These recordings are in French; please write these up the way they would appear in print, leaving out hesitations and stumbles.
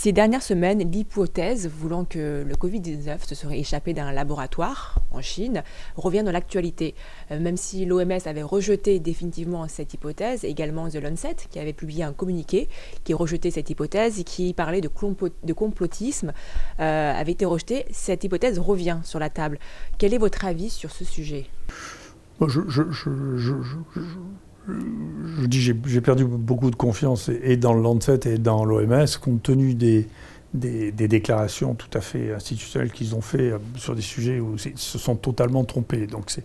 Ces dernières semaines, l'hypothèse voulant que le Covid-19 se serait échappé d'un laboratoire en Chine revient dans l'actualité. Même si l'OMS avait rejeté définitivement cette hypothèse, également The Lancet, qui avait publié un communiqué qui rejetait cette hypothèse et qui parlait de complotisme, avait été rejeté. Cette hypothèse revient sur la table. Quel est votre avis sur ce sujet ? Je dis j'ai perdu beaucoup de confiance et dans le Lancet et dans l'OMS, compte tenu des déclarations tout à fait institutionnelles qu'ils ont fait sur des sujets où ils se sont totalement trompés. Donc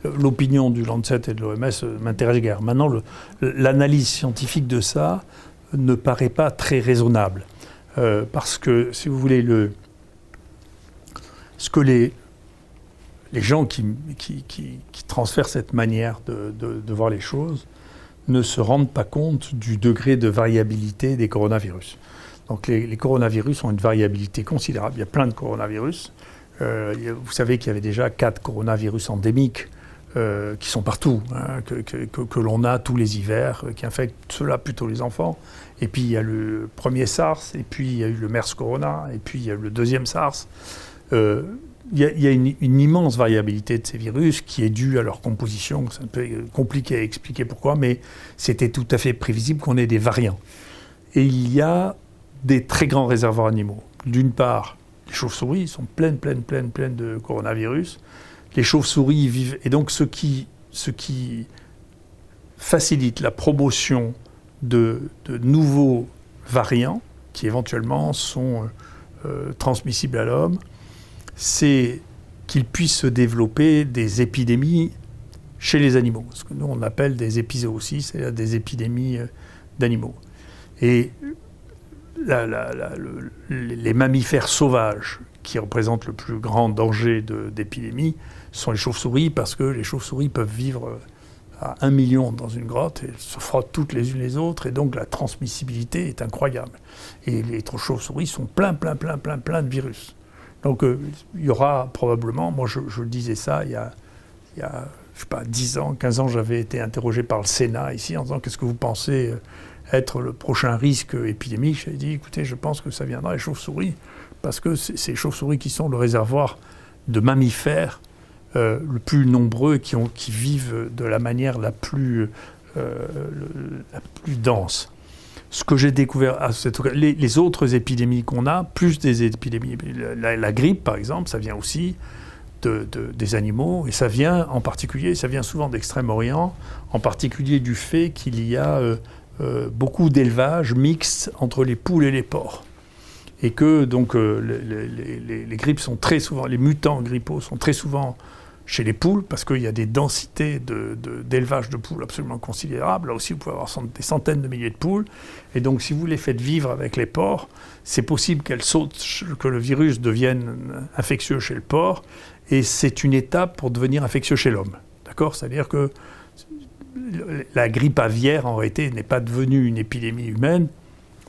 l'opinion du Lancet et de l'OMS m'intéresse guère. Maintenant, l'analyse scientifique de ça ne paraît pas très raisonnable. Parce que, si vous voulez, ce que les gens qui transfèrent cette manière de voir les choses ne se rendent pas compte du degré de variabilité des coronavirus. Donc les coronavirus ont une variabilité considérable. Il y a plein de coronavirus. Vous savez qu'il y avait déjà 4 coronavirus endémiques qui sont partout, hein, que l'on a tous les hivers, qui infectent ceux-là plutôt les enfants. Et puis il y a le premier SARS, et puis il y a eu le MERS Corona, et puis il y a eu le deuxième SARS. Il y a une immense variabilité de ces virus qui est due à leur composition. C'est un peu compliqué à expliquer pourquoi, mais c'était tout à fait prévisible qu'on ait des variants. Et il y a des très grands réservoirs animaux. D'une part, les chauves-souris sont pleines de coronavirus. Les chauves-souris vivent... Et donc, ce qui facilite la promotion de nouveaux variants, qui éventuellement sont transmissibles à l'homme, c'est qu'il puisse se développer des épidémies chez les animaux. Ce que nous, on appelle des épizooties, c'est-à-dire des épidémies d'animaux. Et les mammifères sauvages qui représentent le plus grand danger d'épidémie sont les chauves-souris, parce que les chauves-souris peuvent vivre à 1 million dans une grotte et se frottent toutes les unes les autres, et donc la transmissibilité est incroyable. Et les chauves-souris sont plein de virus. Donc il y aura probablement, moi je disais ça il y a je sais pas, 10 ans, 15 ans, j'avais été interrogé par le Sénat ici en disant qu'est-ce que vous pensez être le prochain risque épidémique. J'avais dit écoutez, je pense que ça viendra des chauves-souris, parce que c'est les chauves-souris qui sont le réservoir de mammifères le plus nombreux, qui vivent de la manière la plus dense. Ce que j'ai découvert à cette occasion, les autres épidémies qu'on a, plus des épidémies, la grippe par exemple, ça vient aussi des animaux, et ça vient souvent d'Extrême-Orient, en particulier du fait qu'il y a beaucoup d'élevages mixtes entre les poules et les porcs. Et que donc les grippes sont très souvent, les mutants grippaux sont très souvent chez les poules, parce qu'il y a des densités d'élevage de poules absolument considérables. Là aussi, vous pouvez avoir des centaines de milliers de poules. Et donc, si vous les faites vivre avec les porcs, c'est possible qu'elles sautent, que le virus devienne infectieux chez le porc. Et c'est une étape pour devenir infectieux chez l'homme. D'accord ? C'est-à-dire que la grippe aviaire, en réalité, n'est pas devenue une épidémie humaine,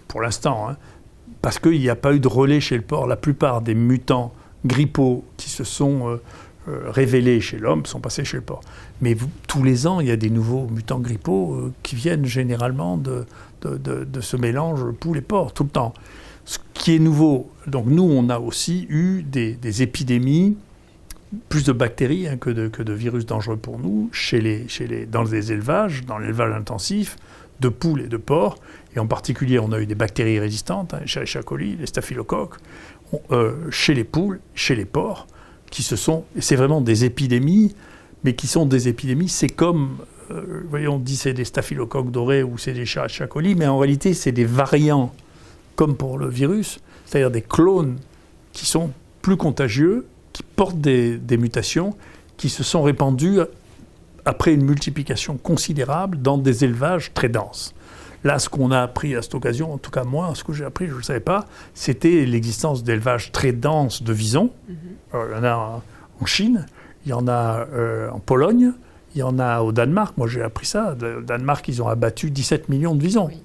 pour l'instant, hein, parce qu'il n'y a pas eu de relais chez le porc. La plupart des mutants grippaux qui se sont révélés chez l'homme sont passés chez le porc. Mais tous les ans, il y a des nouveaux mutants grippaux qui viennent généralement de ce mélange poule et porc, tout le temps. Ce qui est nouveau, donc nous, on a aussi eu des épidémies, plus de bactéries que de virus dangereux pour nous, dans les élevages, dans l'élevage intensif, de poules et de porcs. Et en particulier, on a eu des bactéries résistantes, Escherichia coli, les staphylocoques, chez les poules, chez les porcs, et c'est vraiment des épidémies, mais qui sont des épidémies, c'est comme, vous voyez, on dit c'est des staphylocoques dorés ou c'est des Escherichia coli, mais en réalité, c'est des variants, comme pour le virus, c'est-à-dire des clones qui sont plus contagieux, qui portent des mutations, qui se sont répandues après une multiplication considérable dans des élevages très denses. Là, ce qu'on a appris à cette occasion, en tout cas moi, ce que j'ai appris, je ne le savais pas, c'était l'existence d'élevages très denses de visons. Il y en a en Chine, il y en a en Pologne, il y en a au Danemark. Moi, j'ai appris ça. Au Danemark, ils ont abattu 17 millions de visons. Oui.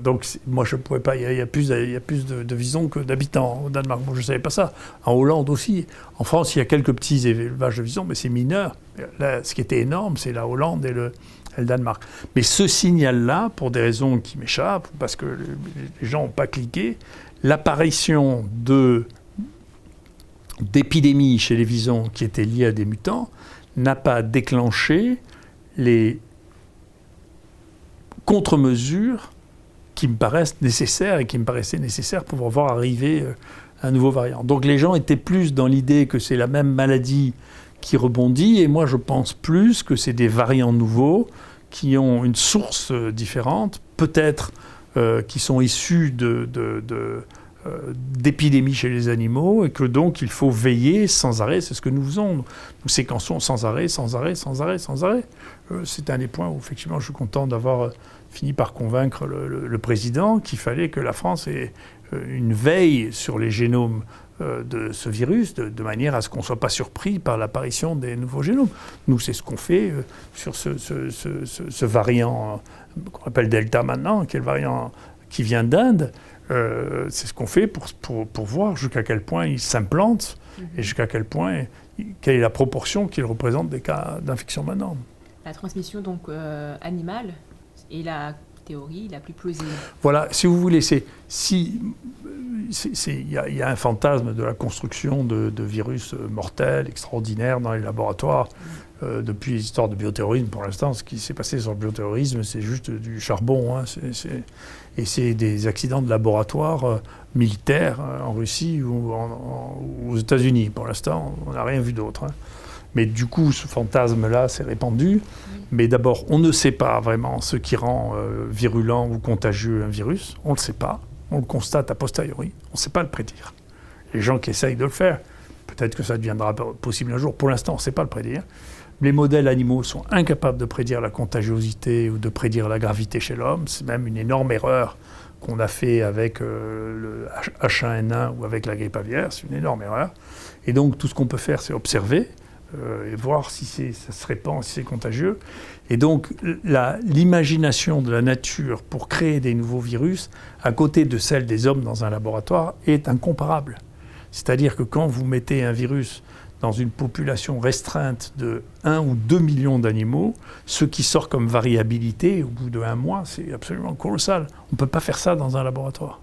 Donc, moi, je ne pourrais pas... Il y a plus de visons que d'habitants au Danemark. Moi, je ne savais pas ça. En Hollande aussi. En France, il y a quelques petits élevages de visons, mais c'est mineur. Là, ce qui était énorme, c'est la Hollande et le Danemark. Mais ce signal-là, pour des raisons qui m'échappent, parce que les gens n'ont pas cliqué, l'apparition d'épidémies chez les visons qui étaient liées à des mutants n'a pas déclenché les contre-mesures qui me paraissent nécessaires et qui me paraissaient nécessaires pour voir arriver un nouveau variant. Donc les gens étaient plus dans l'idée que c'est la même maladie qui rebondit, et moi je pense plus que c'est des variants nouveaux qui ont une source différente, peut-être qui sont issus d'épidémies chez les animaux, et que donc il faut veiller sans arrêt. C'est ce que nous faisons. Nous séquençons sans arrêt. C'est un des points où effectivement je suis content d'avoir fini par convaincre le président qu'il fallait que la France ait une veille sur les génomes de ce virus, de manière à ce qu'on ne soit pas surpris par l'apparition des nouveaux génomes. Nous, c'est ce qu'on fait sur ce variant qu'on appelle Delta maintenant, qui est le variant qui vient d'Inde. C'est ce qu'on fait pour voir jusqu'à quel point il s'implante et jusqu'à quelle est la proportion qu'il représente des cas d'infection maintenant. La transmission donc animale est la théorie la plus plausible. Voilà, si vous voulez, il y a un fantasme de la construction de virus mortels, extraordinaires dans les laboratoires. Depuis les histoires de bioterrorisme, pour l'instant, ce qui s'est passé sur le bioterrorisme, c'est juste du charbon. Hein, et c'est des accidents de laboratoire militaires en Russie ou aux États-Unis. Pour l'instant, on n'a rien vu d'autre. Hein. Mais du coup, ce fantasme-là s'est répandu. Mais d'abord, on ne sait pas vraiment ce qui rend virulent ou contagieux un virus. On ne le sait pas. On le constate a posteriori. On ne sait pas le prédire. Les gens qui essayent de le faire, peut-être que ça deviendra possible un jour. Pour l'instant, on ne sait pas le prédire. Les modèles animaux sont incapables de prédire la contagiosité ou de prédire la gravité chez l'homme. C'est même une énorme erreur qu'on a fait avec le H1N1 ou avec la grippe aviaire. C'est une énorme erreur. Et donc, tout ce qu'on peut faire, c'est observer et voir si ça se répand, si c'est contagieux. Et donc, l'imagination de la nature pour créer des nouveaux virus, à côté de celle des hommes dans un laboratoire, est incomparable. C'est-à-dire que quand vous mettez un virus dans une population restreinte de 1 ou 2 millions d'animaux, ce qui sort comme variabilité au bout de 1 mois, c'est absolument colossal. On ne peut pas faire ça dans un laboratoire.